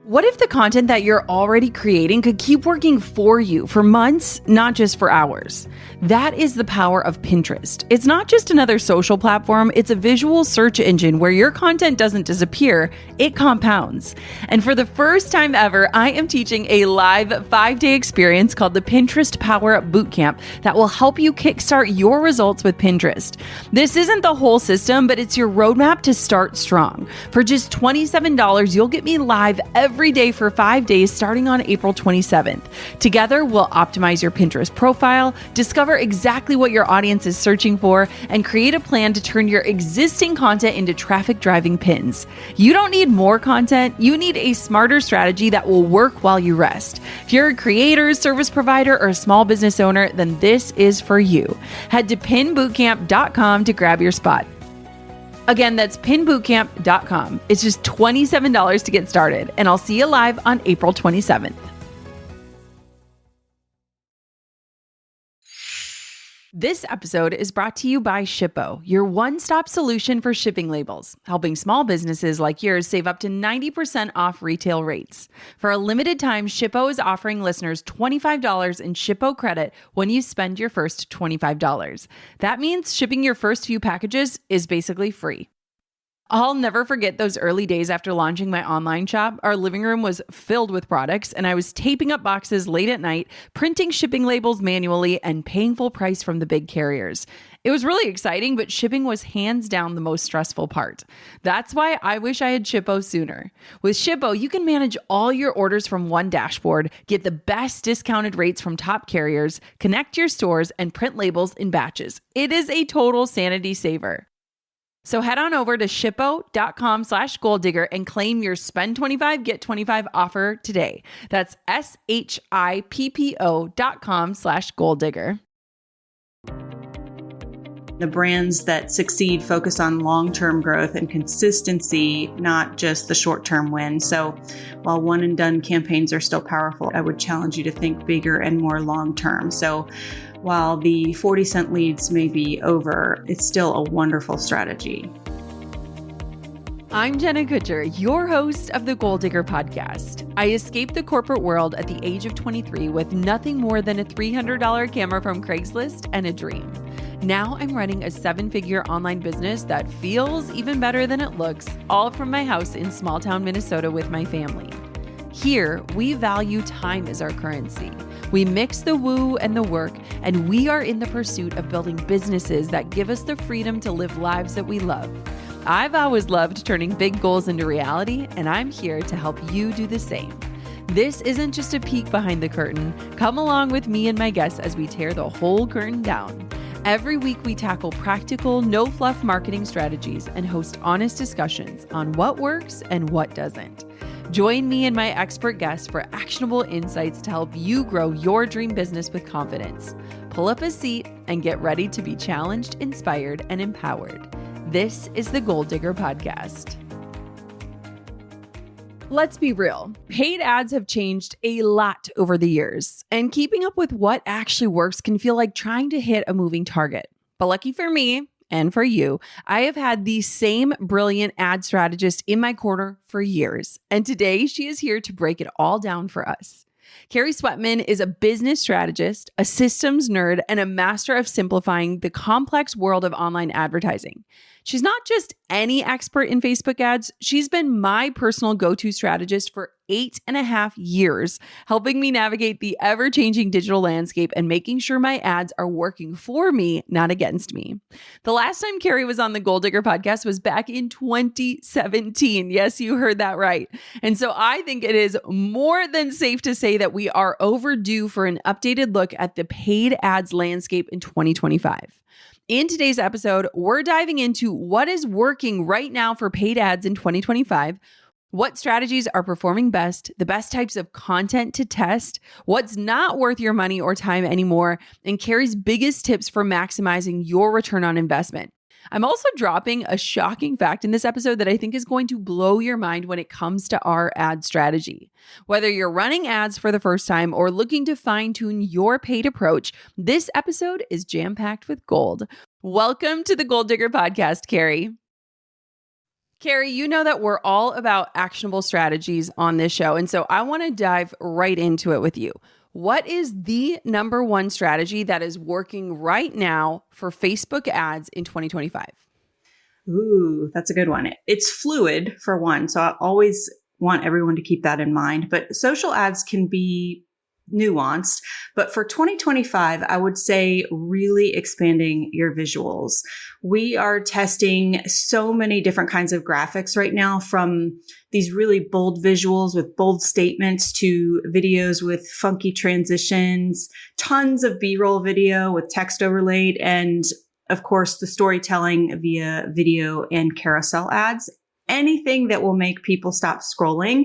What if the content that you're already creating could keep working for you for months, not just for hours? That is the power of Pinterest. It's not just another social platform, it's a visual search engine where your content doesn't disappear, it compounds. And for the first time ever, I am teaching a live 5-day experience called the Pinterest Power Bootcamp that will help you kickstart your results with Pinterest. This isn't the whole system, but it's your roadmap to start strong. For just $27, you'll get me live every day for 5 days starting on April 27th. Together, we'll optimize your Pinterest profile, discover exactly what your audience is searching for, and create a plan to turn your existing content into traffic-driving pins. You don't need more content, you need a smarter strategy that will work while you rest. If you're a creator, service provider, or a small business owner, then this is for you. Head to pinbootcamp.com to grab your spot. Again, that's pinbootcamp.com. It's just $27 to get started, and I'll see you live on April 27th. This episode is brought to you by Shippo, your one-stop solution for shipping labels, helping small businesses like yours save up to 90% off retail rates. For a limited time, Shippo is offering listeners $25 in Shippo credit when you spend your first $25. That means shipping your first few packages is basically free. I'll never forget those early days after launching my online shop. Our living room was filled with products, and I was taping up boxes late at night, printing shipping labels manually, and paying full price from the big carriers. It was really exciting, but shipping was hands down the most stressful part. That's why I wish I had Shippo sooner. With Shippo, you can manage all your orders from one dashboard, get the best discounted rates from top carriers, connect your stores, and print labels in batches. It is a total sanity saver. So head on over to shippo.com/goaldigger and claim your spend 25, get 25 offer today. That's shippo.com/goaldigger. The brands that succeed focus on long-term growth and consistency, not just the short-term win. So while one and done campaigns are still powerful, I would challenge you to think bigger and more long-term. So while the 40-cent leads may be over, it's still a wonderful strategy. I'm Jenna Kutcher, your host of the Goal Digger podcast. I escaped the corporate world at the age of 23 with nothing more than a $300 camera from Craigslist and a dream. Now I'm running a 7-figure online business that feels even better than it looks, all from my house in small town Minnesota with my family. Here, we value time as our currency. We mix the woo and the work, and we are in the pursuit of building businesses that give us the freedom to live lives that we love. I've always loved turning big goals into reality, and I'm here to help you do the same. This isn't just a peek behind the curtain. Come along with me and my guests as we tear the whole curtain down. Every week, we tackle practical, no-fluff marketing strategies and host honest discussions on what works and what doesn't. Join me and my expert guests for actionable insights to help you grow your dream business with confidence. Pull up a seat and get ready to be challenged, inspired, and empowered. This is the Goal Digger Podcast. Let's be real. Paid ads have changed a lot over the years, and keeping up with what actually works can feel like trying to hit a moving target. But lucky for me, and for you, I have had the same brilliant ad strategist in my corner for years. And today she is here to break it all down for us. Carrie Sweatman is a business strategist, a systems nerd, and a master of simplifying the complex world of online advertising. She's not just any expert in Facebook ads. She's been my personal go-to strategist for 8.5 years, helping me navigate the ever-changing digital landscape and making sure my ads are working for me, not against me. The last time Carrie was on the Goal Digger podcast was back in 2017. Yes, you heard that right. And so I think it is more than safe to say that we are overdue for an updated look at the paid ads landscape in 2025. In today's episode, we're diving into what is working right now for paid ads in 2025, what strategies are performing best, the best types of content to test, what's not worth your money or time anymore, and Carrie's biggest tips for maximizing your return on investment. I'm also dropping a shocking fact in this episode that I think is going to blow your mind when it comes to our ad strategy. Whether you're running ads for the first time or looking to fine-tune your paid approach, this episode is jam-packed with gold. Welcome to the Goal Digger Podcast, Carrie. Carrie, you know that we're all about actionable strategies on this show. And so I want to dive right into it with you. What is the number one strategy that is working right now for Facebook ads in 2025? Ooh, that's a good one. It's fluid for one. So I always want everyone to keep that in mind. But social ads can be nuanced. But for 2025, I would say really expanding your visuals. We are testing so many different kinds of graphics right now, from these really bold visuals with bold statements to videos with funky transitions, tons of B-roll video with text overlaid, and of course, the storytelling via video and carousel ads, anything that will make people stop scrolling.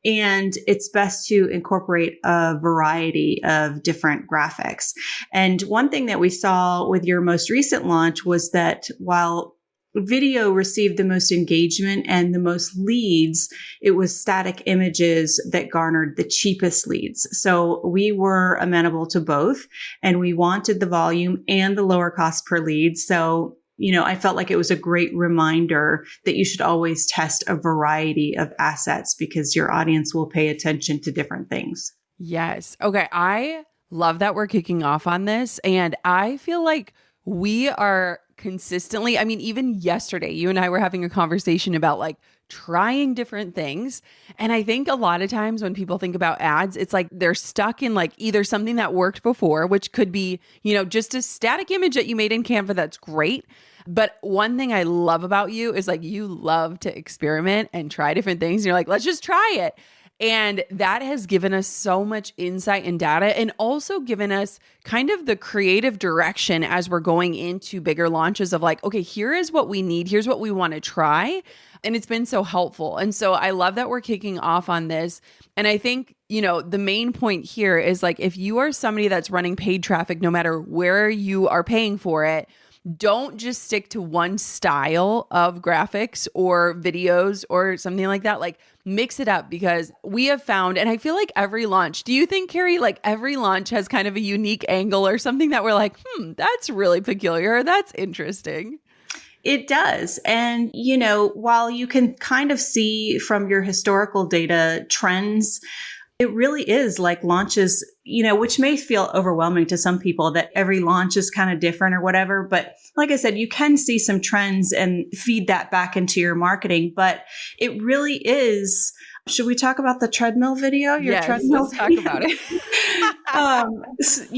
And it's best to incorporate a variety of different graphics. And one thing that we saw with your most recent launch was that while video received the most engagement and the most leads, it was static images that garnered the cheapest leads. So we were amenable to both, and we wanted the volume and the lower cost per lead. So, I felt like it was a great reminder that you should always test a variety of assets because your audience will pay attention to different things. Yes. Okay. I love that we're kicking off on this. And I feel like we are consistently, I mean, even yesterday, you and I were having a conversation about like trying different things. And I think a lot of times when people think about ads, it's like they're stuck in like either something that worked before, which could be, just a static image that you made in Canva that's great. But one thing I love about you is like you love to experiment and try different things. And you're like, let's just try it. And that has given us so much insight and data, and also given us kind of the creative direction as we're going into bigger launches of like, okay, here is what we need. Here's what we want to try. And it's been so helpful. And so I love that we're kicking off on this. And I think, the main point here is like, if you are somebody that's running paid traffic, no matter where you are paying for it, don't just stick to one style of graphics or videos or something like that. Like mix it up, because we have found, and I feel like every launch, do you think, Carrie, like every launch has kind of a unique angle or something that we're like, that's really peculiar. That's interesting. It does. And, while you can kind of see from your historical data trends, it really is like launches, which may feel overwhelming to some people that every launch is kind of different or whatever. But like I said, you can see some trends and feed that back into your marketing. But it really is. Should we talk about the treadmill video? Yes, treadmill let's video? talk about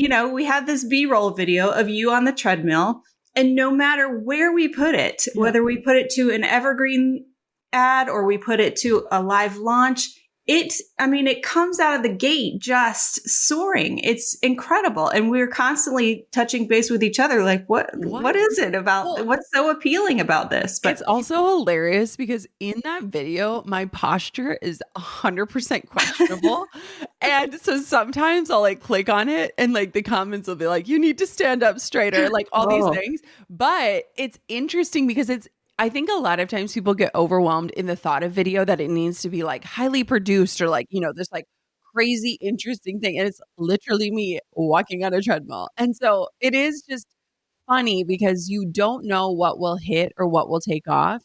it. We have this B-roll video of you on the treadmill. And no matter where we put it, whether we put it to an evergreen ad or we put it to a live launch, it comes out of the gate just soaring. It's incredible. And we're constantly touching base with each other. Like, what is it about? What's so appealing about this? But it's also hilarious because in that video, my posture is 100% questionable. And so sometimes I'll like click on it and like the comments will be like, you need to stand up straighter, like all these things. But it's interesting because I think a lot of times people get overwhelmed in the thought of video that it needs to be like highly produced or like, this like crazy interesting thing. And it's literally me walking on a treadmill. And so it is just funny because you don't know what will hit or what will take off.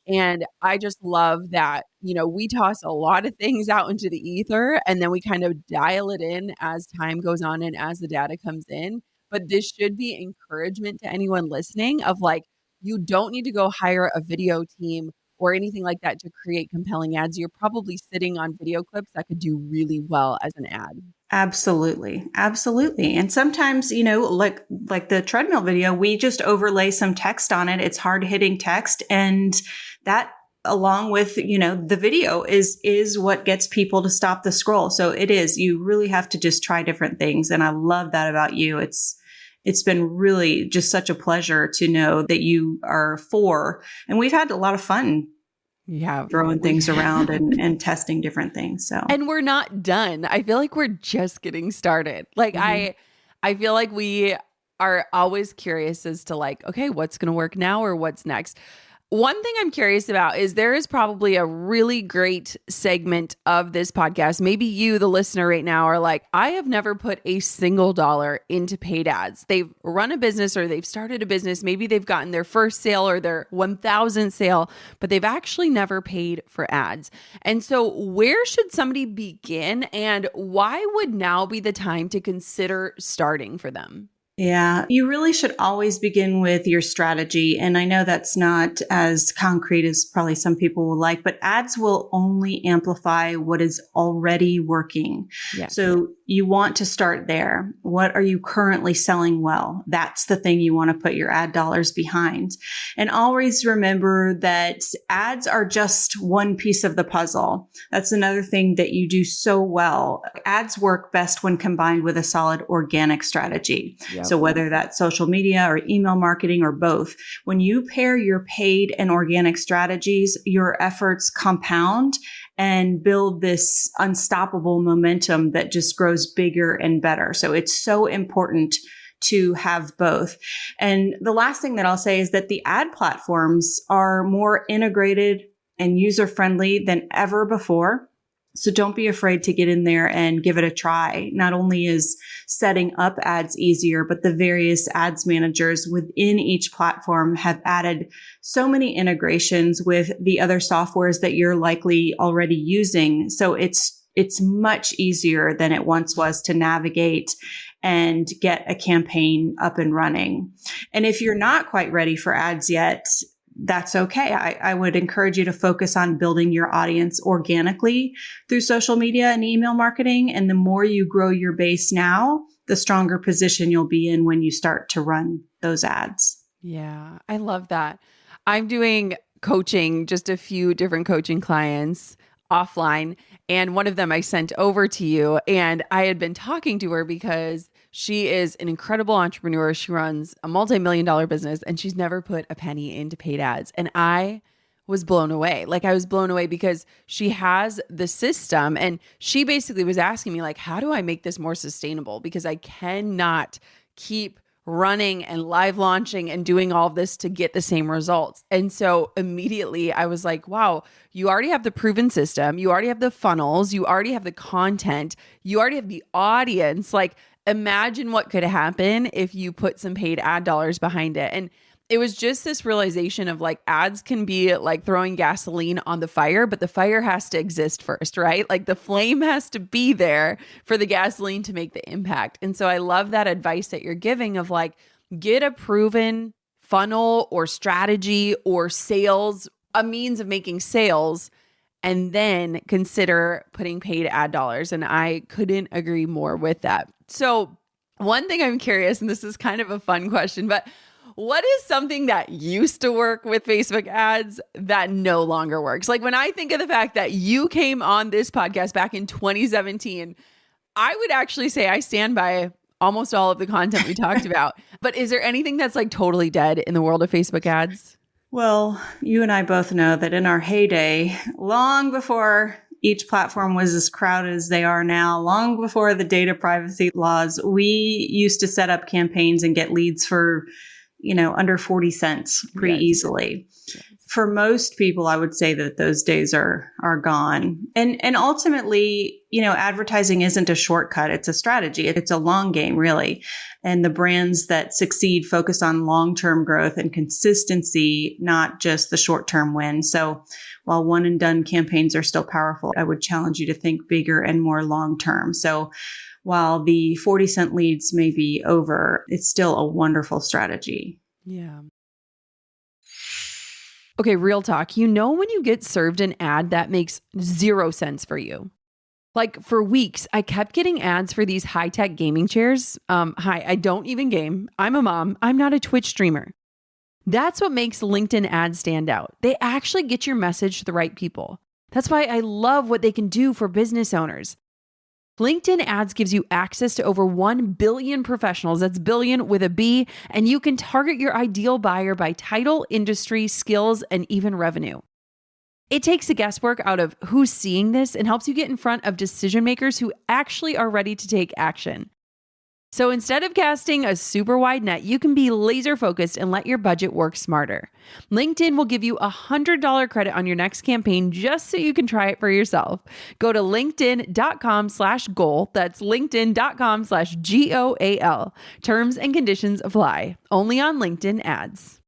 And I just love that, we toss a lot of things out into the ether and then we kind of dial it in as time goes on and as the data comes in. But this should be encouragement to anyone listening of like, you don't need to go hire a video team or anything like that to create compelling ads. You're probably sitting on video clips that could do really well as an ad. Absolutely. Absolutely. And sometimes, like the treadmill video, we just overlay some text on it. It's hard hitting text. And that along with, the video is what gets people to stop the scroll. So it is, you really have to just try different things. And I love that about you. It's been really just such a pleasure to know that you are for, and we've had a lot of fun throwing things around and testing different things. So, and we're not done. I feel like we're just getting started. Like I feel like we are always curious as to like, okay, what's going to work now or what's next. One thing I'm curious about is there is probably a really great segment of this podcast. Maybe you, the listener right now, are like, I have never put a single dollar into paid ads. They've run a business or they've started a business. Maybe they've gotten their first sale or their 1,000th sale, but they've actually never paid for ads. And so where should somebody begin, and why would now be the time to consider starting for them? Yeah, you really should always begin with your strategy. And I know that's not as concrete as probably some people will like, but ads will only amplify what is already working. Yes. So you want to start there. What are you currently selling well? That's the thing you want to put your ad dollars behind. And always remember that ads are just one piece of the puzzle. That's another thing that you do so well. Ads work best when combined with a solid organic strategy. Yep. So whether that's social media or email marketing or both, when you pair your paid and organic strategies, your efforts compound and build this unstoppable momentum that just grows bigger and better. So it's so important to have both. And the last thing that I'll say is that the ad platforms are more integrated and user-friendly than ever before. So don't be afraid to get in there and give it a try. Not only is setting up ads easier, but the various ads managers within each platform have added so many integrations with the other softwares that you're likely already using. So it's much easier than it once was to navigate and get a campaign up and running. And if you're not quite ready for ads yet, that's okay. I would encourage you to focus on building your audience organically through social media and email marketing. And the more you grow your base now, the stronger position you'll be in when you start to run those ads. Yeah, I love that. I'm doing coaching, just a few different coaching clients offline. And one of them I sent over to you. And I had been talking to her because she is an incredible entrepreneur. She runs a multi-million-dollar business and she's never put a penny into paid ads. And I was blown away. Like, I was blown away because she has the system, and she basically was asking me, like, how do I make this more sustainable? Because I cannot keep running and live launching and doing all of this to get the same results. And so immediately I was like, wow, you already have the proven system. You already have the funnels. You already have the content. You already have the audience. Like, imagine what could happen if you put some paid ad dollars behind it. And it was just this realization of, like, ads can be like throwing gasoline on the fire, but the fire has to exist first, right? Like, the flame has to be there for the gasoline to make the impact. And so I love that advice that you're giving of, like, get a proven funnel or strategy or sales, a means of making sales, and then consider putting paid ad dollars. And I couldn't agree more with that. So one thing I'm curious, and this is kind of a fun question, but what is something that used to work with Facebook ads that no longer works? Like, when I think of the fact that you came on this podcast back in 2017, I would actually say I stand by almost all of the content we talked about. But is there anything that's like totally dead in the world of Facebook ads? Well, you and I both know that in our heyday, long before each platform was as crowded as they are now, long before the data privacy laws, we used to set up campaigns and get leads for under 40 cents pretty easily. Yes. For most people, I would say that those days are gone. And ultimately, advertising isn't a shortcut. It's a strategy. It's a long game, really. And the brands that succeed focus on long-term growth and consistency, not just the short-term win. So while one and done campaigns are still powerful, I would challenge you to think bigger and more long-term. So while the 40-cent leads may be over, it's still a wonderful strategy. Yeah. Okay, real talk. When you get served an ad that makes 0 sense for you. Like, for weeks, I kept getting ads for these high-tech gaming chairs. Hi, I don't even game. I'm a mom. I'm not a Twitch streamer. That's what makes LinkedIn ads stand out. They actually get your message to the right people. That's why I love what they can do for business owners. LinkedIn ads gives you access to over 1 billion professionals. That's billion with a B. And you can target your ideal buyer by title, industry, skills, and even revenue. It takes the guesswork out of who's seeing this and helps you get in front of decision makers who actually are ready to take action. So instead of casting a super wide net, you can be laser focused and let your budget work smarter. LinkedIn will give you a $100 credit on your next campaign just so you can try it for yourself. Go to linkedin.com/goal. That's linkedin.com/GOAL. Terms and conditions apply. Only on LinkedIn ads.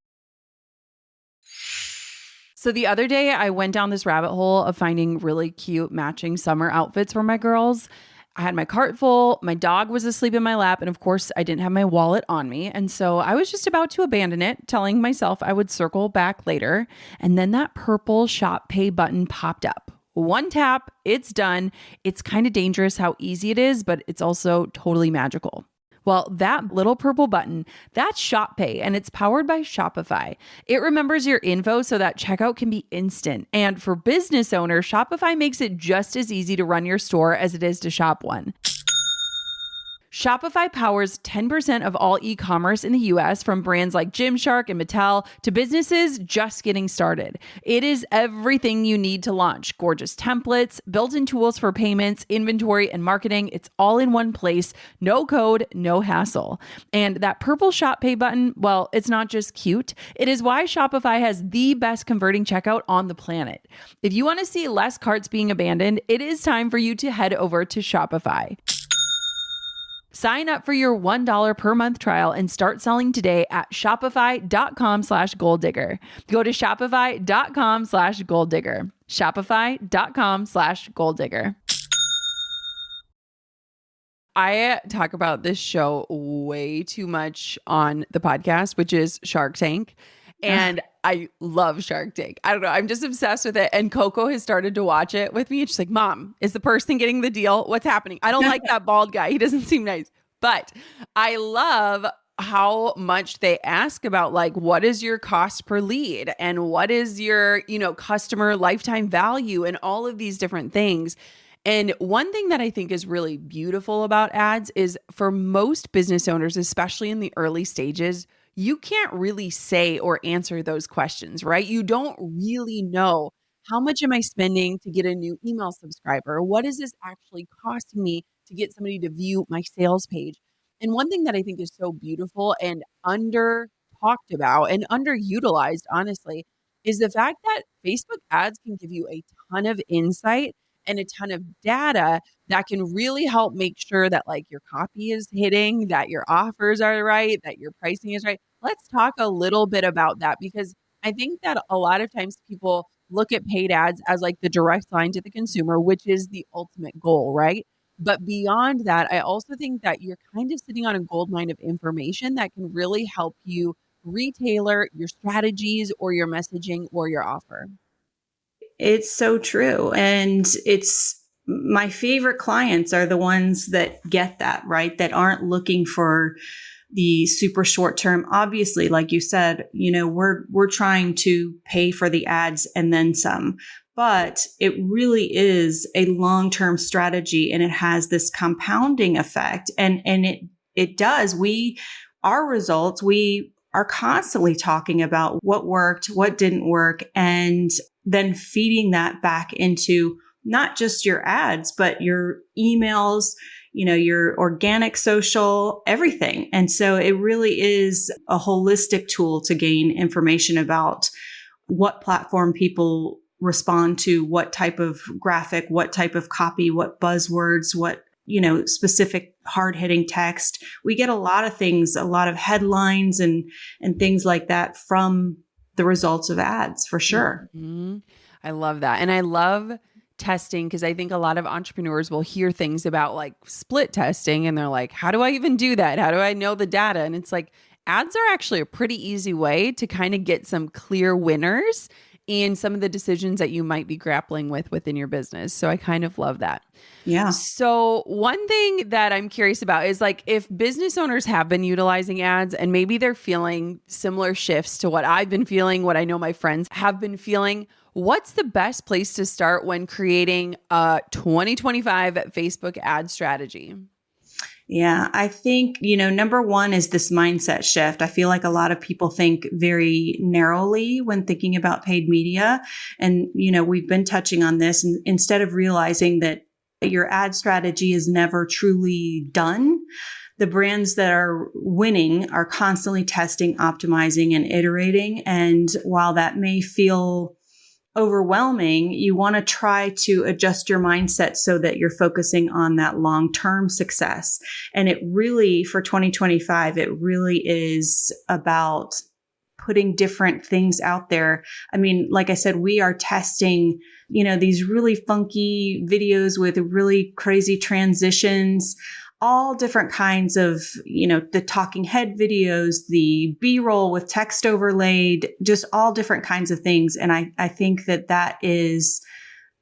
So the other day I went down this rabbit hole of finding really cute matching summer outfits for my girls. I had my cart full, my dog was asleep in my lap, and of course I didn't have my wallet on me. And so I was just about to abandon it, telling myself I would circle back later. And then that purple shop pay button popped up. One tap, it's done. It's kind of dangerous how easy it is, but it's also totally magical. Well, that little purple button, that's Shop Pay, and it's powered by Shopify. It remembers your info so that checkout can be instant. And for business owners, Shopify makes it just as easy to run your store as it is to shop one. Shopify powers 10% of all e-commerce in the US, from brands like Gymshark and Mattel to businesses just getting started. It is everything you need to launch. Gorgeous templates, built-in tools for payments, inventory, and marketing. It's all in one place. No code, no hassle. And that purple Shop Pay button, well, it's not just cute. It is why Shopify has the best converting checkout on the planet. If you want to see less carts being abandoned, it is time for you to head over to Shopify. Sign up for your $1 per month trial and start selling today at shopify.com/goaldigger. Go to shopify.com/goaldigger. Shopify.com/goaldigger. I talk about this show way too much on the podcast, which is Shark Tank. And I love Shark Tank. I don't know. I'm just obsessed with it. And Coco has started to watch it with me. And she's like, Mom, is the person getting the deal? What's happening? I don't like that bald guy. He doesn't seem nice. But I love how much they ask about, like, what is your cost per lead and what is your, customer lifetime value and all of these different things. And one thing that I think is really beautiful about ads is, for most business owners, especially in the early stages, you can't really say or answer those questions, right? You don't really know, how much am I spending to get a new email subscriber? What is this actually costing me to get somebody to view my sales page? And one thing that I think is so beautiful and under talked about and underutilized, honestly, is the fact that Facebook ads can give you a ton of insight and a ton of data that can really help make sure that, like, your copy is hitting, that your offers are right, that your pricing is right. Let's talk a little bit about that, because I think that a lot of times people look at paid ads as like the direct line to the consumer, which is the ultimate goal, right? But beyond that, I also think that you're kind of sitting on a gold mine of information that can really help you retailer your strategies or your messaging or your offer. It's so true. And it's my favorite clients are the ones that get that, right? That aren't looking for the super short term. Obviously, like you said, we're trying to pay for the ads and then some, but it really is a long-term strategy, and it has this compounding effect. And it does. Our results, we are constantly talking about what worked, what didn't work, and then feeding that back into not just your ads, but your emails, your organic social, everything. And so it really is a holistic tool to gain information about what platform people respond to, what type of graphic, what type of copy, what buzzwords, what, specific hard-hitting text. We get a lot of things, a lot of headlines and things like that from the results of ads, for sure. Mm-hmm. I love that. And I love testing, because I think a lot of entrepreneurs will hear things about like split testing and they're like, how do I even do that? How do I know the data? And it's like, ads are actually a pretty easy way to kind of get some clear winners in some of the decisions that you might be grappling with within your business. So I kind of love that. Yeah. So one thing that I'm curious about is, like, if business owners have been utilizing ads and maybe they're feeling similar shifts to what I've been feeling, what I know my friends have been feeling, what's the best place to start when creating a 2025 Facebook ad strategy? Yeah, I think, number one is this mindset shift. I feel like a lot of people think very narrowly when thinking about paid media. And, we've been touching on this, and instead of realizing that your ad strategy is never truly done, The brands that are winning are constantly testing, optimizing, and iterating. And while that may feel overwhelming, you want to try to adjust your mindset so that you're focusing on that long-term success. And it really, for 2025, it really is about putting different things out there. I mean, like I said, we are testing, these really funky videos with really crazy transitions, all different kinds of, the talking head videos, the B-roll with text overlaid, just all different kinds of things. And I think that is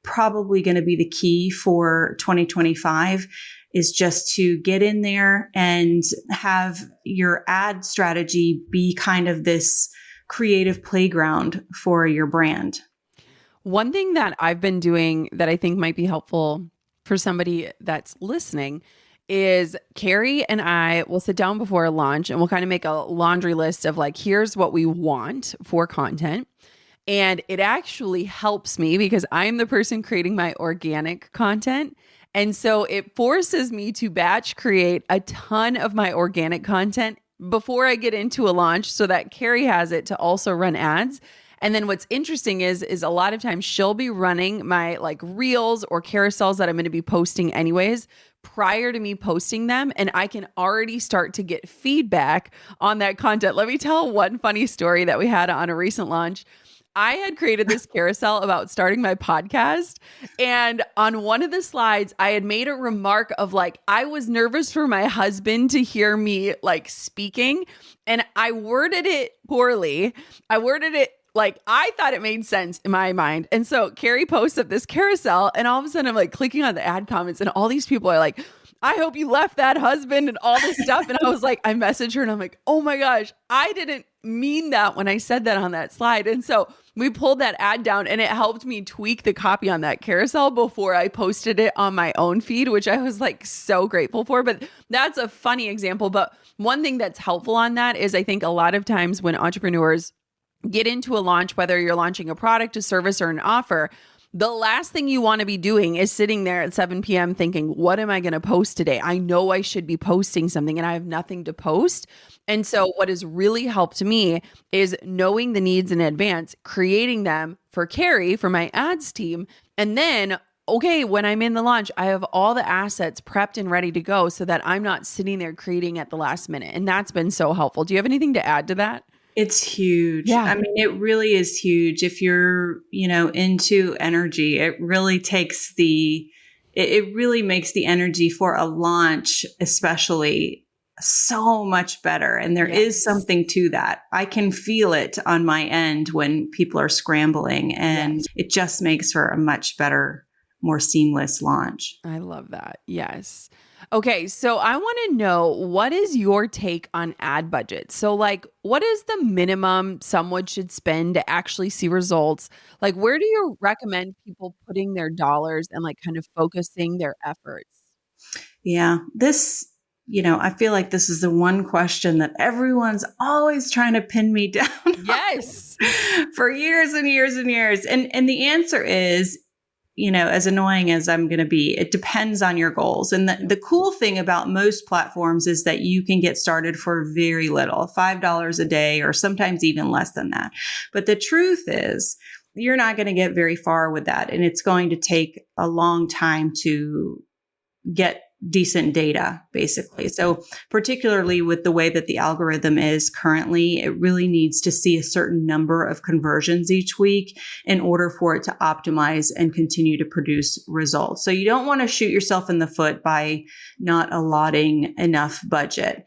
probably going to be the key for 2025, is just to get in there and have your ad strategy be kind of this creative playground for your brand. One thing that I've been doing that I think might be helpful for somebody that's listening is Carrie and I will sit down before a launch and we'll kind of make a laundry list of like, here's what we want for content. And it actually helps me because I'm the person creating my organic content. And so it forces me to batch create a ton of my organic content before I get into a launch so that Carrie has it to also run ads. And then what's interesting is a lot of times she'll be running my like reels or carousels that I'm going to be posting anyways prior to me posting them. And I can already start to get feedback on that content. Let me tell one funny story that we had on a recent launch. I had created this carousel about starting my podcast. And on one of the slides, I had made a remark of like, I was nervous for my husband to hear me like speaking. And I worded it poorly. I worded it like I thought it made sense in my mind. And so Carrie posts up this carousel and all of a sudden I'm like clicking on the ad comments and all these people are like, I hope you left that husband and all this stuff. And I was like, I messaged her and I'm like, oh my gosh, I didn't mean that when I said that on that slide. And so we pulled that ad down and it helped me tweak the copy on that carousel before I posted it on my own feed, which I was like so grateful for. But that's a funny example. But one thing that's helpful on that is I think a lot of times when entrepreneurs get into a launch, whether you're launching a product, a service, or an offer, the last thing you want to be doing is sitting there at 7 p.m. thinking, what am I going to post today? I know I should be posting something and I have nothing to post. And so what has really helped me is knowing the needs in advance, creating them for Carrie, for my ads team. And then, okay, when I'm in the launch, I have all the assets prepped and ready to go so that I'm not sitting there creating at the last minute. And that's been so helpful. Do you have anything to add to that? It's huge. Yeah. I mean, it really is huge. If you're, into energy, it really it really makes the energy for a launch, especially, so much better. And there is something to that. I can feel it on my end when people are scrambling, and it just makes for a much better, more seamless launch. I love that. Yes. Okay, so I want to know, what is your take on ad budgets? So like, what is the minimum someone should spend to actually see results? Like, where do you recommend people putting their dollars and like kind of focusing their efforts? Yeah, I feel like this is the one question that everyone's always trying to pin me down on Yes. for years and years and years. And the answer is, as annoying as I'm going to be, it depends on your goals. And the cool thing about most platforms is that you can get started for very little, $5 a day, or sometimes even less than that. But the truth is, you're not going to get very far with that. And it's going to take a long time to get decent data, basically. So particularly with the way that the algorithm is currently, it really needs to see a certain number of conversions each week in order for it to optimize and continue to produce results. So you don't want to shoot yourself in the foot by not allotting enough budget.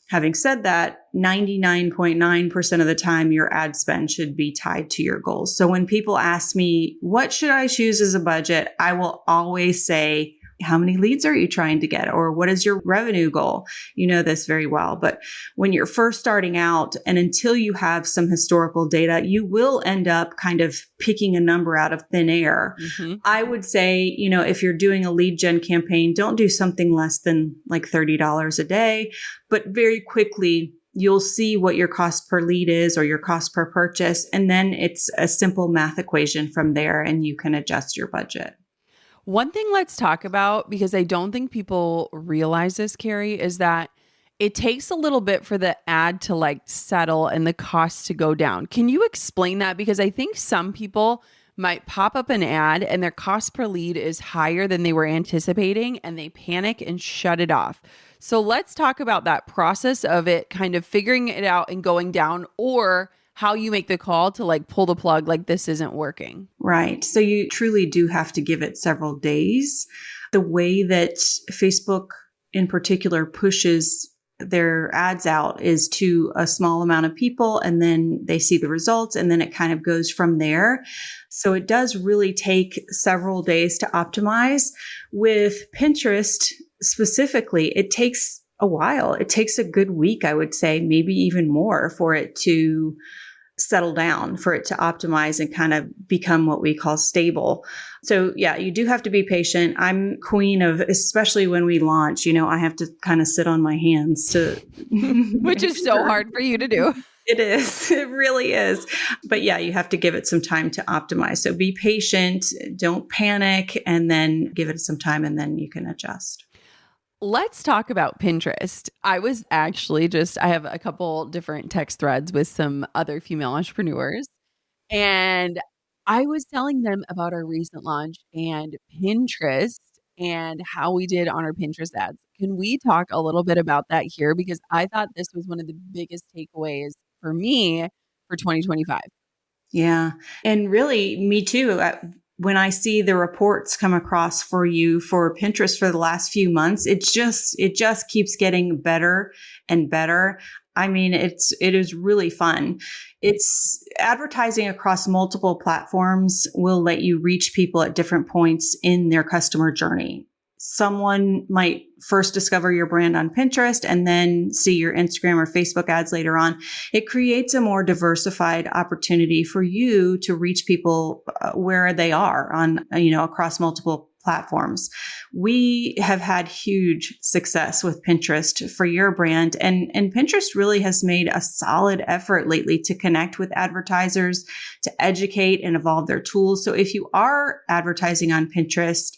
Having said that, 99.9% of the time, your ad spend should be tied to your goals. So when people ask me, what should I choose as a budget? I will always say, how many leads are you trying to get? Or what is your revenue goal? You know this very well. But when you're first starting out and until you have some historical data, you will end up kind of picking a number out of thin air. Mm-hmm. I would say, if you're doing a lead gen campaign, don't do something less than like $30 a day, but very quickly you'll see what your cost per lead is or your cost per purchase. And then it's a simple math equation from there and you can adjust your budget. One thing let's talk about, because I don't think people realize this, Carrie, is that it takes a little bit for the ad to like settle and the costs to go down. Can you explain that? Because I think some people might pop up an ad and their cost per lead is higher than they were anticipating and they panic and shut it off. So let's talk about that process of it kind of figuring it out and going down, or how you make the call to like pull the plug, like this isn't working. Right. So you truly do have to give it several days. The way that Facebook in particular pushes their ads out is to a small amount of people, and then they see the results, and then it kind of goes from there. So it does really take several days to optimize. With Pinterest specifically, it takes a while. It takes a good week, I would say, maybe even more, for it to settle down, for it to optimize and kind of become what we call stable. So yeah, you do have to be patient. I'm queen of, especially when we launch, I have to kind of sit on my hands to, which is so hard for you to do. It is. It really is. But yeah, you have to give it some time to optimize. So be patient, don't panic, and then give it some time, and then you can adjust. Let's talk about Pinterest. I was actually I have a couple different text threads with some other female entrepreneurs, and I was telling them about our recent launch and Pinterest and how we did on our Pinterest ads. Can we talk a little bit about that here? Because I thought this was one of the biggest takeaways for me for 2025. Yeah. And really, me too. When I see the reports come across for you for Pinterest for the last few months, it just keeps getting better and better. I mean, it is really fun. It's advertising across multiple platforms will let you reach people at different points in their customer journey. Someone might first discover your brand on Pinterest and then see your Instagram or Facebook ads later on. It creates a more diversified opportunity for you to reach people where they are on, across multiple platforms. We have had huge success with Pinterest for your brand, and Pinterest really has made a solid effort lately to connect with advertisers, to educate and evolve their tools. So if you are advertising on Pinterest,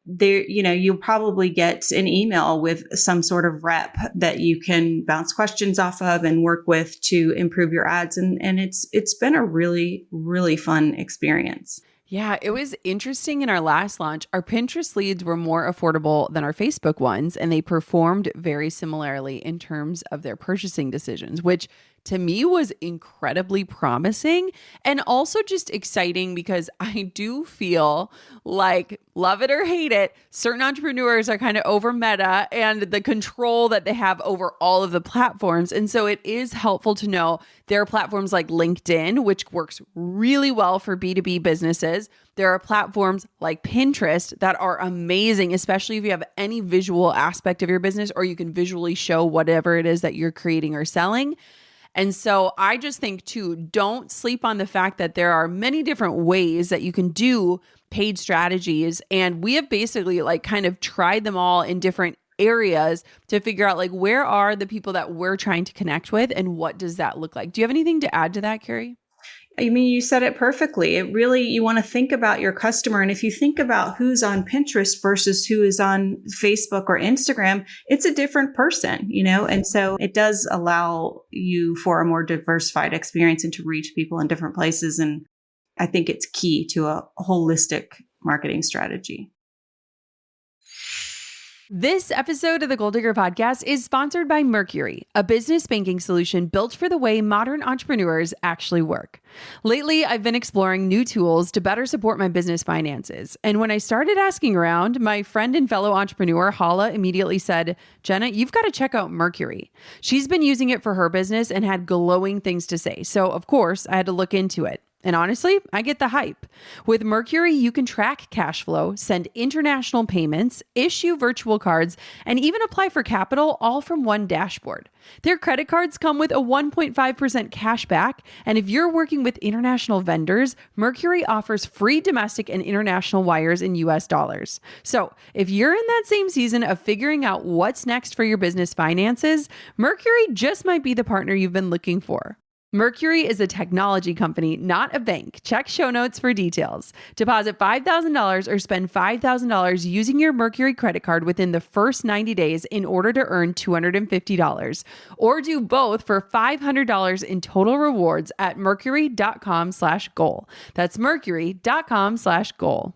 there, you'll probably get an email with some sort of rep that you can bounce questions off of and work with to improve your ads. And it's been a really, really fun experience. Yeah, it was interesting in our last launch. Our Pinterest leads were more affordable than our Facebook ones, and they performed very similarly in terms of their purchasing decisions, which to me was incredibly promising and also just exciting because I do feel like, love it or hate it, certain entrepreneurs are kind of over meta and the control that they have over all of the platforms. And so it is helpful to know there are platforms like LinkedIn, which works really well for B2B businesses. There are platforms like Pinterest that are amazing, especially if you have any visual aspect of your business or you can visually show whatever it is that you're creating or selling. And so I just think too, don't sleep on the fact that there are many different ways that you can do paid strategies. And we have basically like kind of tried them all in different areas to figure out like where are the people that we're trying to connect with and what does that look like? Do you have anything to add to that, Carrie? I mean, you said it perfectly. It really, you want to think about your customer. And if you think about who's on Pinterest versus who is on Facebook or Instagram, it's a different person, and so it does allow you for a more diversified experience and to reach people in different places. And I think it's key to a holistic marketing strategy. This episode of the Goal Digger Podcast is sponsored by Mercury, a business banking solution built for the way modern entrepreneurs actually work. Lately, I've been exploring new tools to better support my business finances. And when I started asking around, my friend and fellow entrepreneur, Hala, immediately said, Jenna, you've got to check out Mercury. She's been using it for her business and had glowing things to say. So, of course, I had to look into it. And honestly, I get the hype. With Mercury, you can track cash flow, send international payments, issue virtual cards, and even apply for capital all from one dashboard. Their credit cards come with a 1.5% cash back. And if you're working with international vendors, Mercury offers free domestic and international wires in US dollars. So if you're in that same season of figuring out what's next for your business finances, Mercury just might be the partner you've been looking for. Mercury is a technology company, not a bank. Check show notes for details. Deposit $5,000 or spend $5,000 using your Mercury credit card within the first 90 days in order to earn $250. Or do both for $500 in total rewards at mercury.com/goal. That's mercury.com/goal.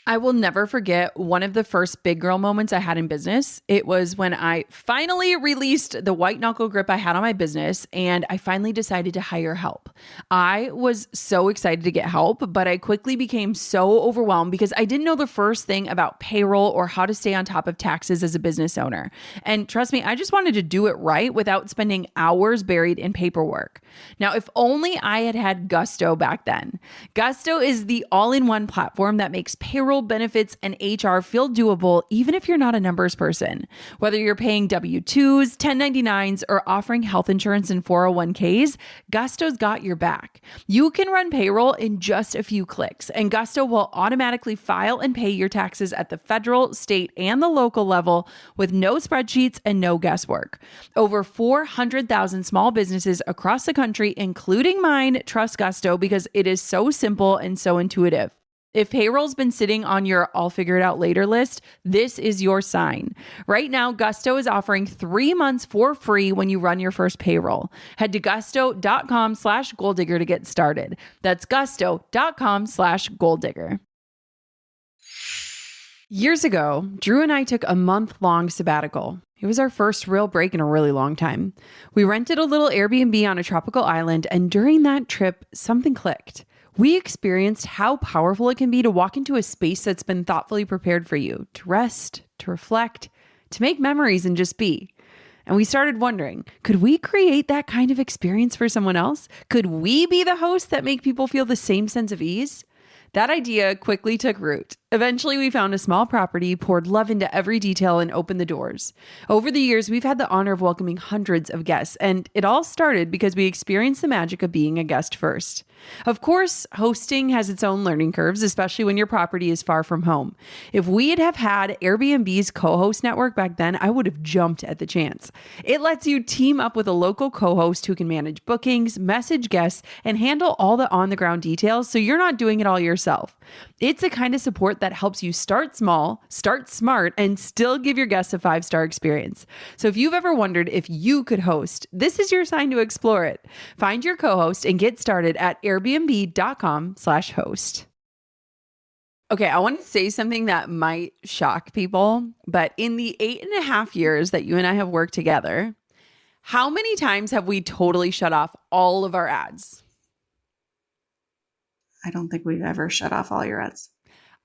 I will never forget one of the first big girl moments I had in business. It was when I finally released the white knuckle grip I had on my business and I finally decided to hire help. I was so excited to get help, but I quickly became so overwhelmed because I didn't know the first thing about payroll or how to stay on top of taxes as a business owner. And trust me, I just wanted to do it right without spending hours buried in paperwork. Now, if only I had had Gusto back then. Gusto is the all-in-one platform that makes payroll, benefits, and HR feel doable even if you're not a numbers person. Whether you're paying W-2s, 1099s, or offering health insurance and 401ks, Gusto's got your back. You can run payroll in just a few clicks, and Gusto will automatically file and pay your taxes at the federal, state, and the local level with no spreadsheets and no guesswork. Over 400,000 small businesses across the country, including mine, trust Gusto because it is so simple and so intuitive. If payroll's been sitting on your I'll figure it out later list, this is your sign. Right now, Gusto is offering 3 months for free when you run your first payroll. Head to gusto.com/goaldigger to get started. That's gusto.com/goaldigger. Years ago, Drew and I took a month-long sabbatical. It was our first real break in a really long time. We rented a little Airbnb on a tropical island, and during that trip, something clicked. We experienced how powerful it can be to walk into a space that's been thoughtfully prepared for you, to rest, to reflect, to make memories and just be. And we started wondering, could we create that kind of experience for someone else? Could we be the hosts that make people feel the same sense of ease? That idea quickly took root. Eventually, we found a small property, poured love into every detail, and opened the doors. Over the years, we've had the honor of welcoming hundreds of guests, and it all started because we experienced the magic of being a guest first. Of course, hosting has its own learning curves, especially when your property is far from home. If we'd have had Airbnb's co-host network back then, I would have jumped at the chance. It lets you team up with a local co-host who can manage bookings, message guests, and handle all the on-the-ground details so you're not doing it all yourself. It's a kind of support that helps you start small, start smart, and still give your guests a 5-star experience. So if you've ever wondered if you could host, this is your sign to explore it. Find your co-host and get started at airbnb.com/host. Okay, I want to say something that might shock people, but in the 8.5 years that you and I have worked together, how many times have we totally shut off all of our ads? I don't think we've ever shut off all your ads.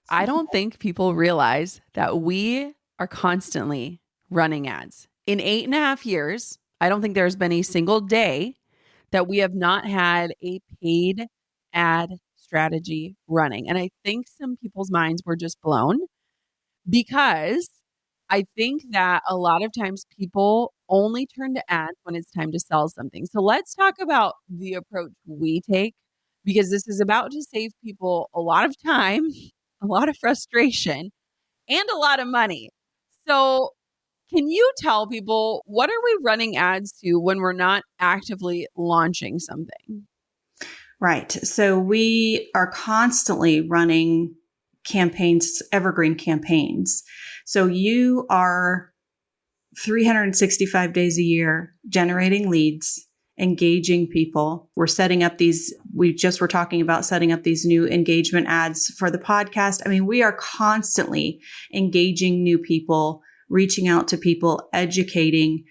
I don't think people realize that we are constantly running ads. In 8.5 years, I don't think there's been a single day that we have not had a paid ad strategy running. And I think some people's minds were just blown because I think that a lot of times people only turn to ads when it's time to sell something. So let's talk about the approach we take because this is about to save people a lot of time, a lot of frustration, and a lot of money. So can you tell people what are we running ads to when we're not actively launching something? Right. So we are constantly running campaigns, evergreen campaigns. So you are 365 days a year generating leads, engaging people. We're setting up these, we just were talking about setting up these new engagement ads for the podcast. I mean, we are constantly engaging new people, reaching out to people, educating,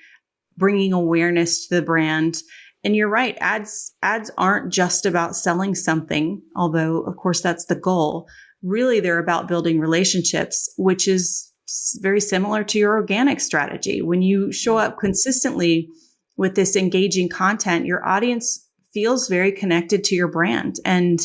bringing awareness to the brand. And you're right, ads aren't just about selling something, although of course that's the goal. Really, they're about building relationships, which is very similar to your organic strategy. When you show up consistently with this engaging content, your audience feels very connected to your brand. And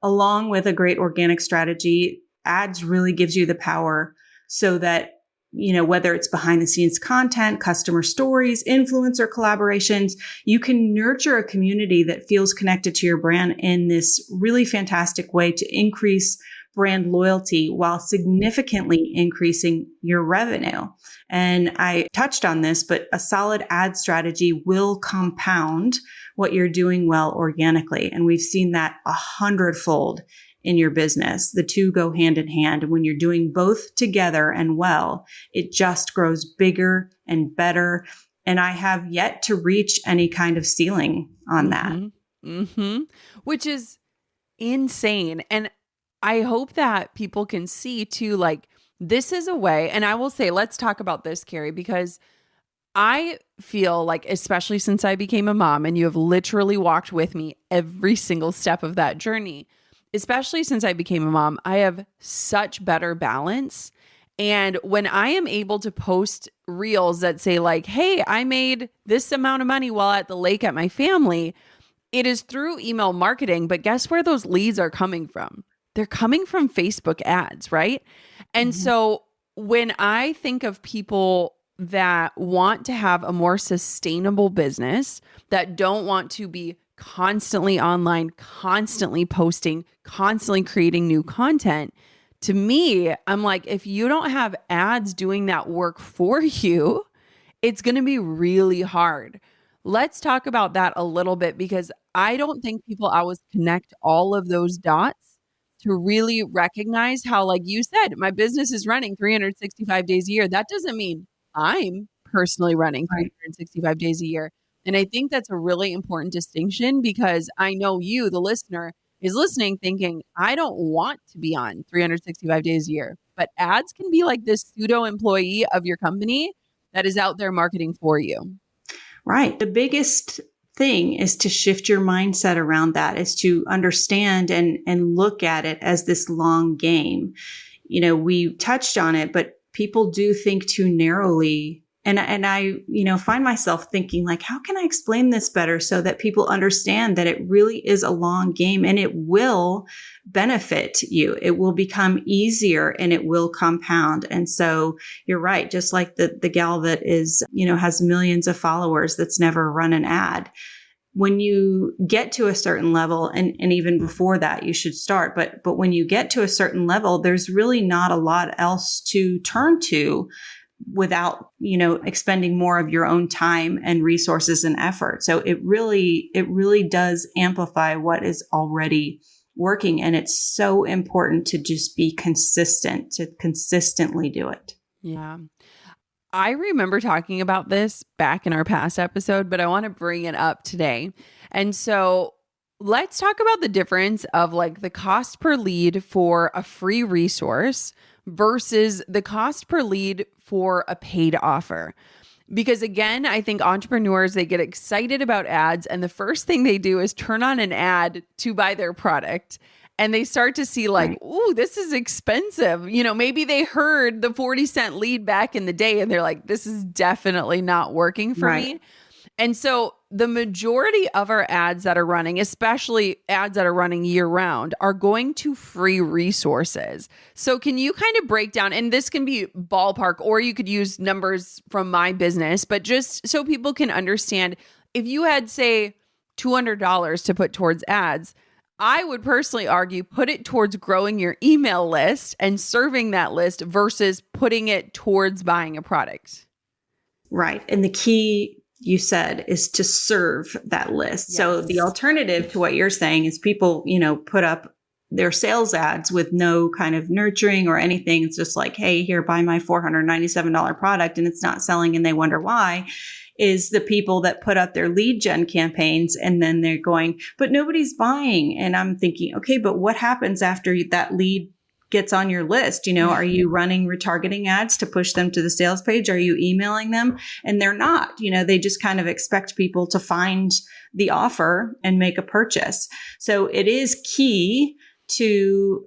along with a great organic strategy, ads really gives you the power so that, you know, whether it's behind the scenes content, customer stories, influencer collaborations, you can nurture a community that feels connected to your brand in this really fantastic way to increase brand loyalty while significantly increasing your revenue. And I touched on this, but a solid ad strategy will compound what you're doing well organically. And we've seen that 100-fold in your business. The two go hand in hand. And when you're doing both together and well, it just grows bigger and better. And I have yet to reach any kind of ceiling on that. Which is insane. And I hope that people can see too, like, this is a way, and I will say, let's talk about this, Carrie, because I feel like, especially since I became a mom, and you have literally walked with me every single step of that journey, especially since I became a mom, I have such better balance. And when I am able to post reels that say like, hey, I made this amount of money while at the lake at my family, it is through email marketing. But guess where those leads are coming from? They're coming from Facebook ads, right? And so when I think of people that want to have a more sustainable business, that don't want to be constantly online, constantly posting, constantly creating new content, to me, I'm like, if you don't have ads doing that work for you, it's going to be really hard. Let's talk about that a little bit, because I don't think people always connect all of those dots to really recognize how, like you said, my business is running 365 days a year. That doesn't mean I'm personally running 365 days a year. And I think that's a really important distinction, because I know you, the listener, is listening thinking, I don't want to be on 365 days a year. But ads can be like this pseudo employee of your company that is out there marketing for you. Right. The biggest thing is to shift your mindset around that, is to understand and look at it as this long game. You know, we touched on it, but people do think too narrowly. And I, find myself thinking like, how can I explain this better so that people understand that it really is a long game and it will benefit you. It will become easier and it will compound. And so you're right. Just like the gal that is, has millions of followers that's never run an ad. When you get to a certain level, and even before that, you should start. But when you get to a certain level, there's really not a lot else to turn to without, expending more of your own time and resources and effort. So it really does amplify what is already working. And it's so important to just be consistent, to consistently do it. Yeah. I remember talking about this back in our past episode, but I want to bring it up today. And so let's talk about the difference of like the cost per lead for a free resource versus the cost per lead for a paid offer. Because again, I think entrepreneurs, they get excited about ads, and the first thing they do is turn on an ad to buy their product. And they start to see like, ooh, this is expensive. Maybe they heard the 40-cent lead back in the day and they're like, this is definitely not working for me. And so the majority of our ads that are running, especially ads that are running year round, are going to free resources. So can you kind of break down, and this can be ballpark, or you could use numbers from my business, but just so people can understand, if you had, say, $200 to put towards ads, I would personally argue put it towards growing your email list and serving that list versus putting it towards buying a product. Right. And the key, you said, is to serve that list. Yes. So the alternative to what you're saying is people, put up their sales ads with no kind of nurturing or anything. It's just like, hey, here, buy my $497 product, and it's not selling and they wonder why. Is the people that put up their lead gen campaigns and then they're going, but nobody's buying. And I'm thinking, okay, but what happens after that lead gets on your list? Are you running retargeting ads to push them to the sales page? Are you emailing them? And they're not, they just kind of expect people to find the offer and make a purchase. So it is key to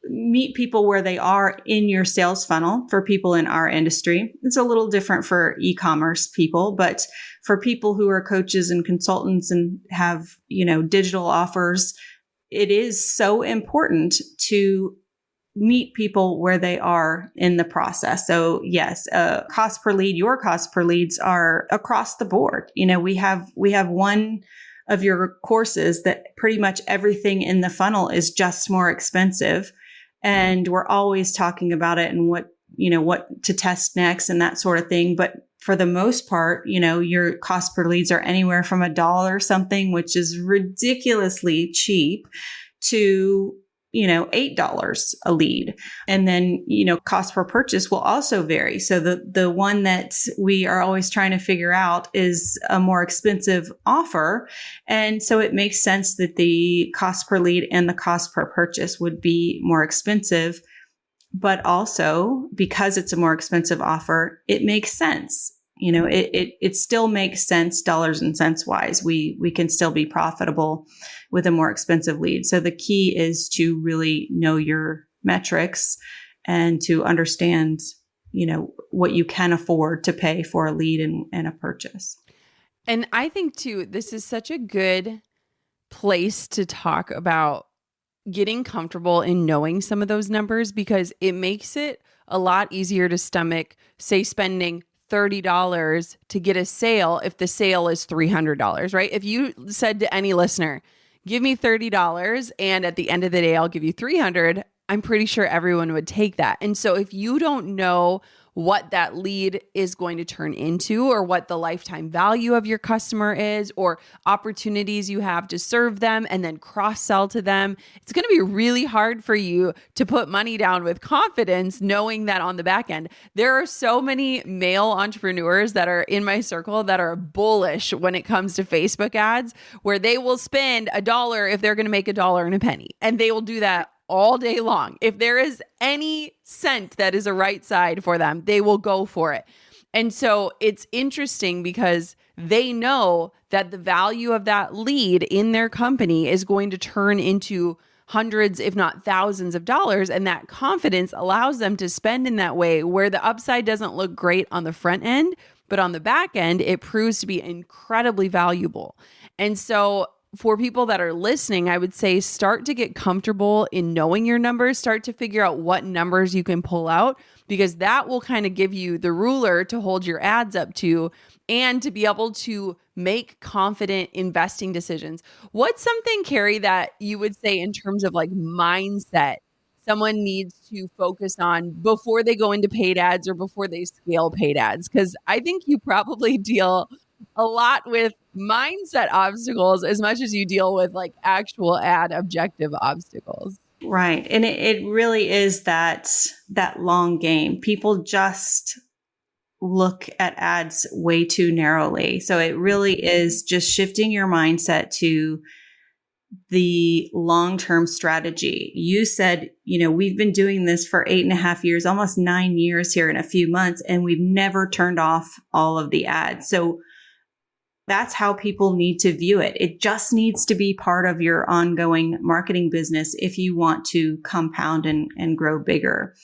meet people where they are in your sales funnel. For people in our industry, it's a little different for e-commerce people, but for people who are coaches and consultants and have, digital offers, it is so important to meet people where they are in the process. So yes, cost per lead, your cost per leads are across the board. We have one of your courses that pretty much everything in the funnel is just more expensive. and we're always talking about it and what to test next and that sort of thing. But for the most part, your cost per leads are anywhere from $1 something, which is ridiculously cheap, to $8 a lead. And then, cost per purchase will also vary. So the one that we are always trying to figure out is a more expensive offer. And so it makes sense that the cost per lead and the cost per purchase would be more expensive. But also, because it's a more expensive offer, it makes sense. It still makes sense dollars and cents wise. We can still be profitable with a more expensive lead. So the key is to really know your metrics and to understand, what you can afford to pay for a lead and a purchase. And I think too, this is such a good place to talk about getting comfortable in knowing some of those numbers, because it makes it a lot easier to stomach, say, spending $30 to get a sale if the sale is $300, right? If you said to any listener, give me $30 and at the end of the day, I'll give you $300, I'm pretty sure everyone would take that. And so if you don't know what that lead is going to turn into, or what the lifetime value of your customer is, or opportunities you have to serve them and then cross-sell to them, it's going to be really hard for you to put money down with confidence, knowing that on the back end, there are so many male entrepreneurs that are in my circle that are bullish when it comes to Facebook ads, where they will spend $1 if they're going to make $1.01. And they will do that all day long. If there is any cent that is a right side for them, they will go for it. And so it's interesting because they know that the value of that lead in their company is going to turn into hundreds, if not thousands of dollars. And that confidence allows them to spend in that way, where the upside doesn't look great on the front end, but on the back end, it proves to be incredibly valuable. And so for people that are listening, I would say start to get comfortable in knowing your numbers, start to figure out what numbers you can pull out, because that will kind of give you the ruler to hold your ads up to and to be able to make confident investing decisions. What's something, Carrie, that you would say in terms of like mindset someone needs to focus on before they go into paid ads or before they scale paid ads? Because I think you probably deal a lot with mindset obstacles as much as you deal with like actual ad objective obstacles. Right. And it really is that long game. People just look at ads way too narrowly. So it really is just shifting your mindset to the long-term strategy. You said, we've been doing this for 8.5 years, almost 9 years here in a few months, and we've never turned off all of the ads. So that's how people need to view it. It just needs to be part of your ongoing marketing business if you want to compound and grow bigger.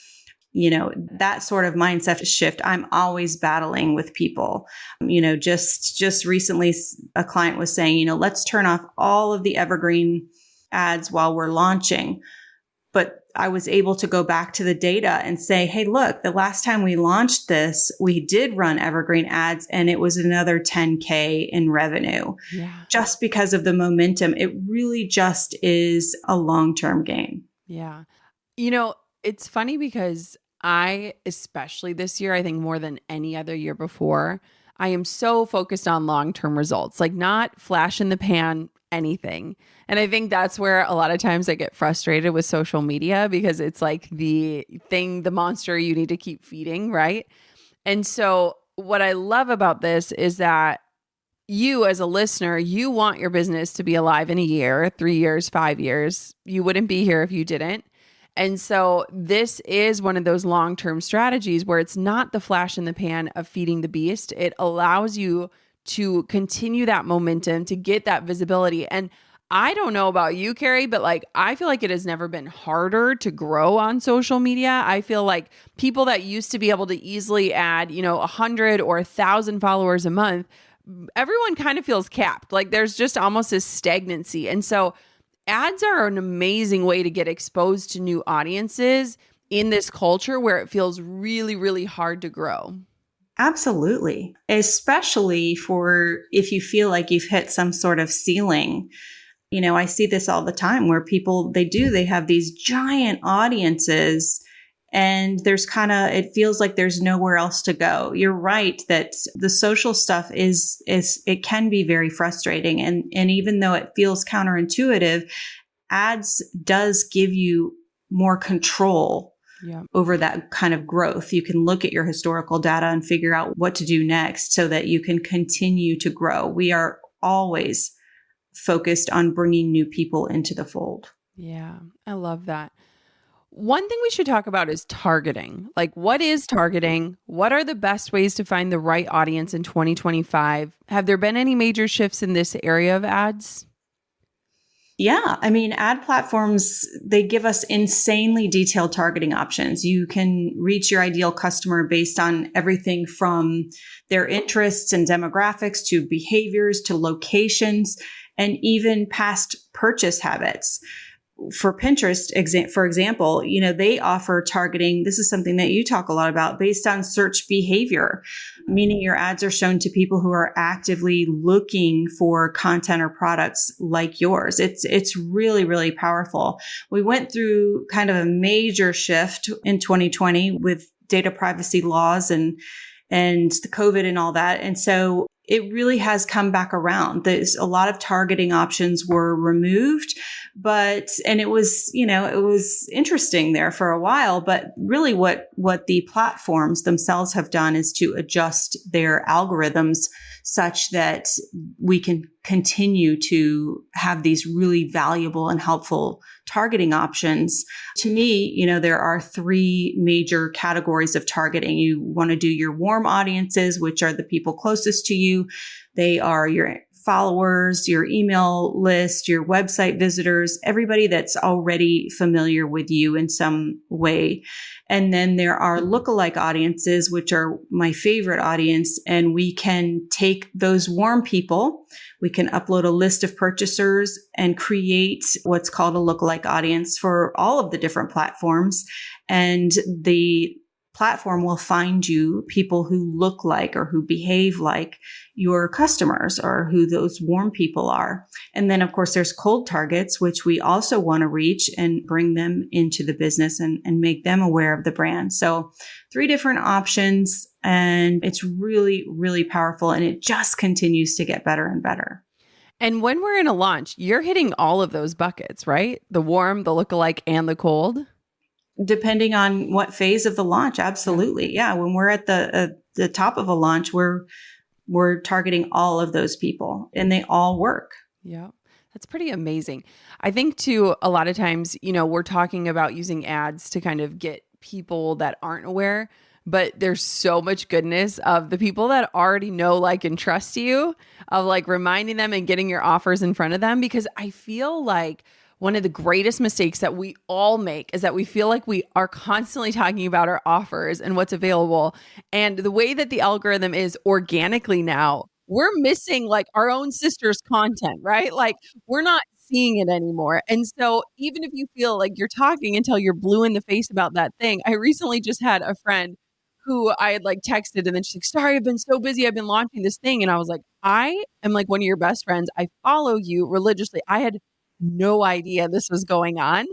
That sort of mindset shift, I'm always battling with people. Just recently, a client was saying, let's turn off all of the evergreen ads while we're launching. But I was able to go back to the data and say, hey, look, the last time we launched this, we did run evergreen ads and it was another 10K in revenue. Yeah. Just because of the momentum. It really just is a long-term game. Yeah. It's funny because I, especially this year, I think more than any other year before, I am so focused on long-term results, like not flash in the pan anything. And I think that's where a lot of times I get frustrated with social media, because it's like the monster you need to keep feeding, right? And so what I love about this is that you as a listener, you want your business to be alive in a year, 3 years, 5 years. You wouldn't be here if you didn't. And so this is one of those long-term strategies where it's not the flash in the pan of feeding the beast. It allows you to continue that momentum, to get that visibility. And I don't know about you, Carrie, but like, I feel like it has never been harder to grow on social media. I feel like people that used to be able to easily add, 100 or 1,000 followers a month, everyone kind of feels capped. Like there's just almost this stagnancy. And so ads are an amazing way to get exposed to new audiences in this culture where it feels really, really hard to grow. Absolutely. Especially for if you feel like you've hit some sort of ceiling. I see this all the time where they have these giant audiences, and it feels like there's nowhere else to go. You're right that the social stuff it can be very frustrating. And even though it feels counterintuitive, ads does give you more control over that kind of growth. You can look at your historical data and figure out what to do next so that you can continue to grow. We are always focused on bringing new people into the fold. Yeah, I love that. One thing we should talk about is targeting. Like, what is targeting? What are the best ways to find the right audience in 2025? Have there been any major shifts in this area of ads? Yeah. I mean, ad platforms, they give us insanely detailed targeting options. You can reach your ideal customer based on everything from their interests and demographics to behaviors to locations and even past purchase habits. For Pinterest, for example, they offer targeting. This is something that you talk a lot about based on search behavior, meaning your ads are shown to people who are actively looking for content or products like yours. It's really, really powerful. We went through kind of a major shift in 2020 with data privacy laws and the COVID and all that. And so it really has come back around. There's a lot of targeting options were removed, and it was interesting there for a while, but really what the platforms themselves have done is to adjust their algorithms such that we can continue to have these really valuable and helpful targeting options. To me, there are three major categories of targeting. You want to do your warm audiences, which are the people closest to you. They are your followers, your email list, your website visitors, everybody that's already familiar with you in some way. And then there are lookalike audiences, which are my favorite audience. And we can take those warm people, we can upload a list of purchasers and create what's called a lookalike audience for all of the different platforms. And the platform will find you people who look like or who behave like your customers or who those warm people are. And then, of course, there's cold targets, which we also want to reach and bring them into the business and make them aware of the brand. So 3 different options, and it's really, really powerful. And it just continues to get better and better. And when we're in a launch, you're hitting all of those buckets, right? The warm, the lookalike, and the cold? Depending on what phase of the launch, absolutely. Yeah, when we're at the top of a launch, we're targeting all of those people, and they all work. Yeah, that's pretty amazing. I think too, a lot of times, we're talking about using ads to kind of get people that aren't aware, but there's so much goodness of the people that already know, like, and trust you, of like reminding them and getting your offers in front of them, because I feel like one of the greatest mistakes that we all make is that we feel like we are constantly talking about our offers and what's available. And the way that the algorithm is organically now, we're missing like our own sister's content, right? Like, we're not seeing it anymore. And so even if you feel like you're talking until you're blue in the face about that thing, I recently just had a friend who I had like texted, and then she's like, sorry, I've been so busy. I've been launching this thing. And I was like, I am like one of your best friends. I follow you religiously. I had no idea this was going on.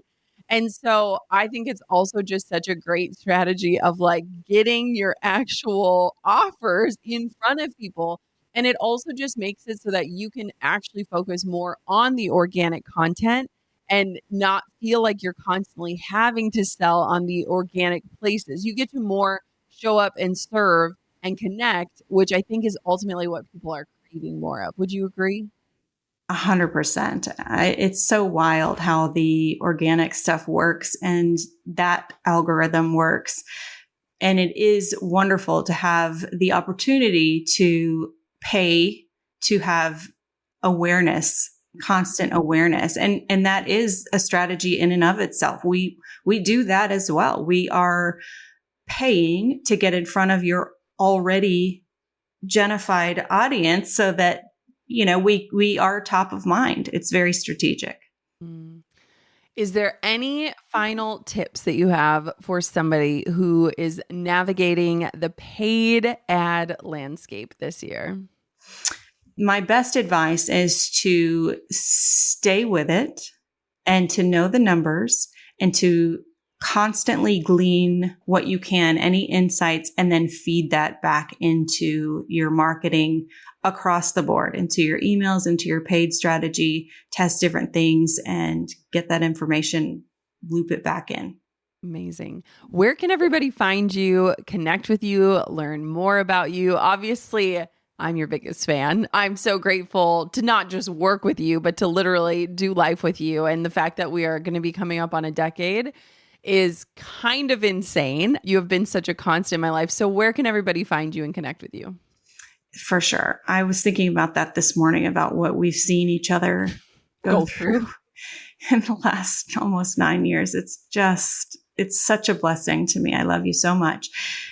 And so I think it's also just such a great strategy of like getting your actual offers in front of people. And it also just makes it so that you can actually focus more on the organic content and not feel like you're constantly having to sell on the organic places. You get to more show up and serve and connect, which I think is ultimately what people are craving more of. Would you agree? 100%. It's so wild how the organic stuff works and that algorithm works. And it is wonderful to have the opportunity to pay to have awareness, constant awareness. And that is a strategy in and of itself. We do that as well. We are paying to get in front of your already genified audience so that we are top of mind. It's very strategic. Is there any final tips that you have for somebody who is navigating the paid ad landscape this year? my best advice is to stay with it and to know the numbers and to constantly glean what you can, any insights, and then feed that back into your marketing across the board, into your emails, into your paid strategy, test different things and get that information, loop it back in. Amazing. Where can everybody find you, connect with you, learn more about you? Obviously, I'm your biggest fan. I'm so grateful to not just work with you, but to literally do life with you. And the fact that we are going to be coming up on a decade is kind of insane. You have been such a constant in my life. So where can everybody find you and connect with you? For sure. I was thinking about that this morning, about what we've seen each other go through in the last almost 9 years. It's such a blessing to me. I love you so much.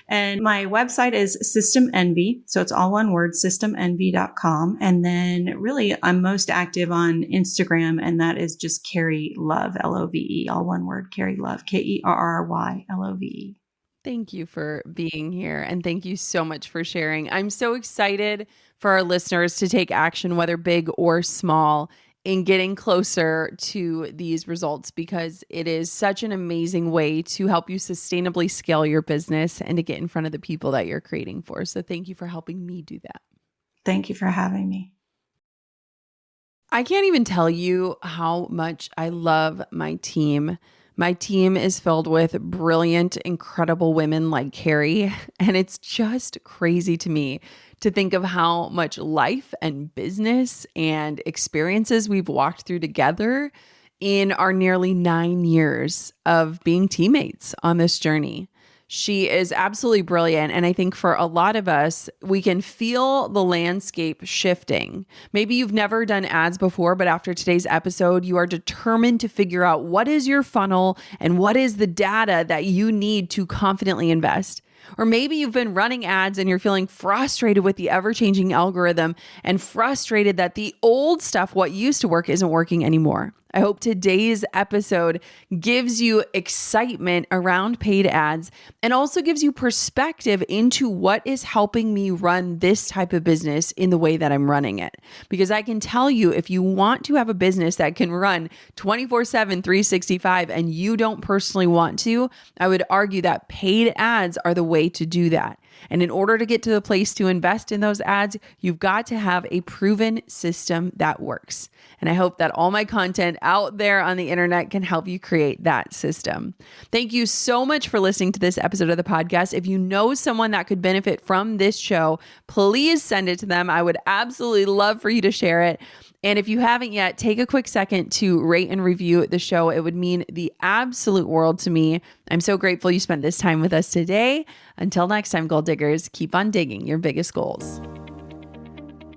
And my website is System Envy. So it's all one word, systemenvy.com. And then really I'm most active on Instagram, and that is just Carrie Love, Love, all one word, Carrie Love, KerryLove. Thank you for being here. And thank you so much for sharing. I'm so excited for our listeners to take action, whether big or small, in getting closer to these results, because it is such an amazing way to help you sustainably scale your business and to get in front of the people that you're creating for. So thank you for helping me do that. Thank you for having me. I can't even tell you how much I love my team. My team is filled with brilliant, incredible women like Carrie, and it's just crazy to me to think of how much life and business and experiences we've walked through together in our nearly 9 years of being teammates on this journey. She is absolutely brilliant. And I think for a lot of us, we can feel the landscape shifting. Maybe you've never done ads before, but after today's episode, you are determined to figure out what is your funnel and what is the data that you need to confidently invest. Or maybe you've been running ads and you're feeling frustrated with the ever-changing algorithm and frustrated that the old stuff, what used to work, isn't working anymore. I hope today's episode gives you excitement around paid ads and also gives you perspective into what is helping me run this type of business in the way that I'm running it. Because I can tell you, if you want to have a business that can run 24/7, 365, and you don't personally want to, I would argue that paid ads are the way to do that. And in order to get to the place to invest in those ads, you've got to have a proven system that works. And I hope that all my content out there on the internet can help you create that system. Thank you so much for listening to this episode of the podcast. If you know someone that could benefit from this show, please send it to them. I would absolutely love for you to share it. And if you haven't yet, take a quick second to rate and review the show. It would mean the absolute world to me. I'm so grateful you spent this time with us today. Until next time, goal diggers, keep on digging your biggest goals.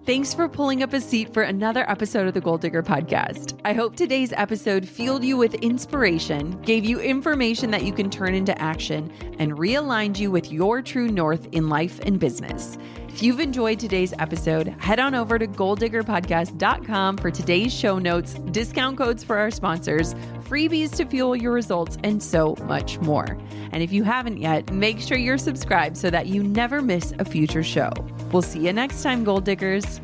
Thanks for pulling up a seat for another episode of the Goal Digger Podcast. I hope today's episode fueled you with inspiration, gave you information that you can turn into action, and realigned you with your true north in life and business. If you've enjoyed today's episode, head on over to goaldiggerpodcast.com for today's show notes, discount codes for our sponsors, freebies to fuel your results, and so much more. And if you haven't yet, make sure you're subscribed so that you never miss a future show. We'll see you next time, Goal Diggers.